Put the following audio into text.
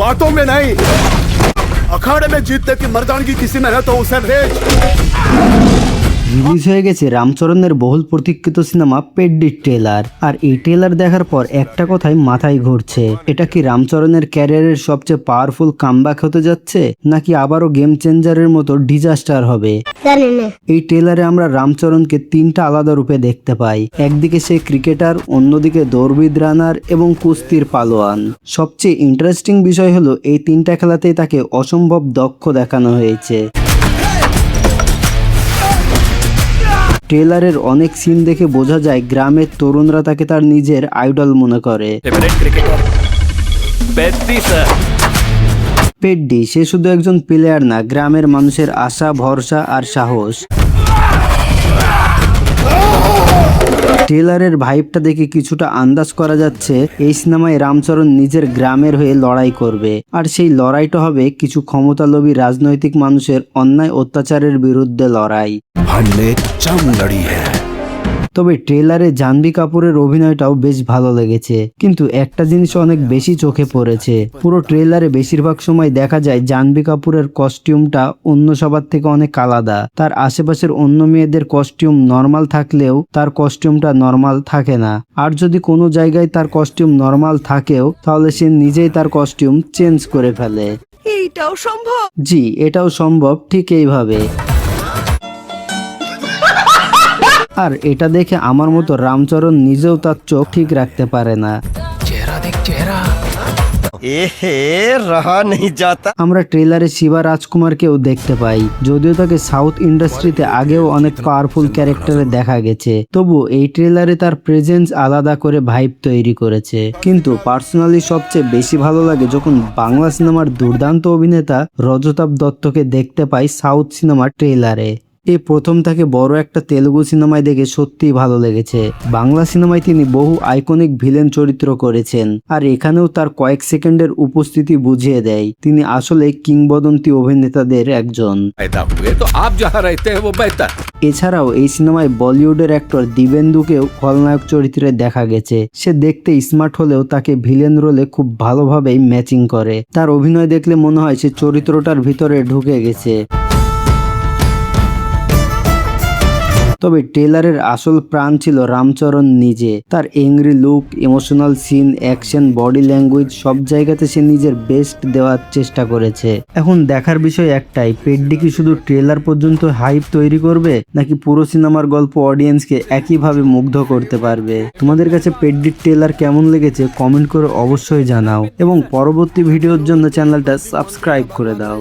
बातों में नहीं, अखाड़े में जीतने की मर्दानगी किसी में है तो उसे भेज। রিলিজ হয়ে গেছে রামচরণের বহুল প্রতীক্ষিত সিনেমা পেড্ডির ট্রেলার। আর এই ট্রেলার দেখার পর একটা কথাই মাথায় ঘুরছে, এটা কি রামচরণের ক্যারিয়ারের সবচেয়ে পাওয়ারফুল কামব্যাক হতে যাচ্ছে, নাকি আবারও গেম চেঞ্জারের মতো ডিজাস্টার হবে। এই ট্রেলারে আমরা রামচরণকে তিনটা আলাদা রূপে দেখতে পাই। একদিকে সে ক্রিকেটার, অন্যদিকে দৌড়বিদ রানার এবং কুস্তির পালোয়ান। সবচেয়ে ইন্টারেস্টিং বিষয় হলো এই তিনটা খেলাতেই তাকে অসম্ভব দক্ষ দেখানো হয়েছে। ট্রেলারের অনেক সিন দেখে বোঝা যায় গ্রামের তরুণরা তাকে তার নিজের আইডল মনে করে। পেড্ডি সে শুধু একজন প্লেয়ার না, গ্রামের মানুষের আশা, ভরসা আর সাহস। ট্রেলারের ভাইবটা দেখে কিছুটা আন্দাজ করা যাচ্ছে এই সিনেমায় রামচরণ নিজের গ্রামের হয়ে লড়াই করবে, আর সেই লড়াইটা হবে কিছু ক্ষমতালোভী রাজনৈতিক মানুষের অন্যায় অত্যাচারের বিরুদ্ধে লড়াই। তবে ট্রেলারে জাহ্নবী কাপুরের অভিনয়টাও বেশ ভালো লেগেছে, কিন্তু একটা জিনিস অনেক বেশি চোখে পড়েছে। পুরো ট্রেলারে বেশিরভাগ সময় দেখা যায় জাহ্নবী কাপুরের কস্টিউমটা অন্য সবার থেকে অনেক আলাদা। তার আশেপাশের অন্য মেয়েদের কস্টিউম নর্মাল থাকলেও তার কস্টিউমটা নর্মাল থাকে না। আর যদি কোনো জায়গায় তার কস্টিউম নর্মাল থাকেও, তাহলে সে নিজেই তার কস্টিউম চেঞ্জ করে ফেলে। এইটাও সম্ভব? জি, এটাও সম্ভব, ঠিক এইভাবে। আর এটা দেখে আমার মতো রামচরণ নিজেও তার চোখ ঠিক রাখতে পারে না। আমরা ট্রেলারে শিবা রাজকুমারকেও দেখতে পাই। যদিও তাকে সাউথ ইন্ডাস্ট্রিতে আগেও অনেক পাওয়ারফুল ক্যারেক্টারে দেখা গেছে, তবু এই ট্রেলারে তার প্রেজেন্স আলাদা করে ভাইব তৈরি করেছে। কিন্তু পার্সোনালি সবচেয়ে বেশি ভালো লাগে যখন বাংলা সিনেমার দুর্দান্ত অভিনেতা রজতাভ দত্তকে দেখতে পাই সাউথ সিনেমার ট্রেলারে। এই প্রথম তাকে বড় একটা তেলুগু সিনেমায় দেখে সত্যিই ভালো লেগেছে। বাংলা সিনেমায় তিনি বহু আইকনিক ভিলেন চরিত্র করেছেন, আর এখানেও তার কয়েক সেকেন্ডের উপস্থিতি বুঝিয়ে দেয় তিনি আসলে কিংবদন্তি অভিনেতাদের একজন। এছাড়াও এই সিনেমায় বলিউডের অ্যাক্টর দিবেন্দুকেও খলনায়ক চরিত্রে দেখা গেছে। সে দেখতে স্মার্ট হলেও তাকে ভিলেন রোলে খুব ভালোভাবেই ম্যাচিং করে। তার অভিনয় দেখলে মনে হয় সে চরিত্রটার ভিতরে ঢুকে গেছে। তবে ট্রেলারের আসল প্রাণ ছিল রামচরণ নিজে। তার angry look, emotional scene, action, body language সব জায়গাতে সে নিজের বেস্ট দেওয়ার চেষ্টা করেছে। এখন দেখার বিষয় একটাই, পেড্ডি কি শুধু ট্রেলার পর্যন্ত হাইপ তৈরি করবে, নাকি পুরো সিনেমার গল্প অডিয়েন্সকে একইভাবে মুগ্ধ করতে পারবে। তোমাদের কাছে পেড্ডির ট্রেলার কেমন লেগেছে কমেন্ট করে অবশ্যই জানাও, এবং পরবর্তী ভিডিওর জন্য চ্যানেলটা সাবস্ক্রাইব করে দাও।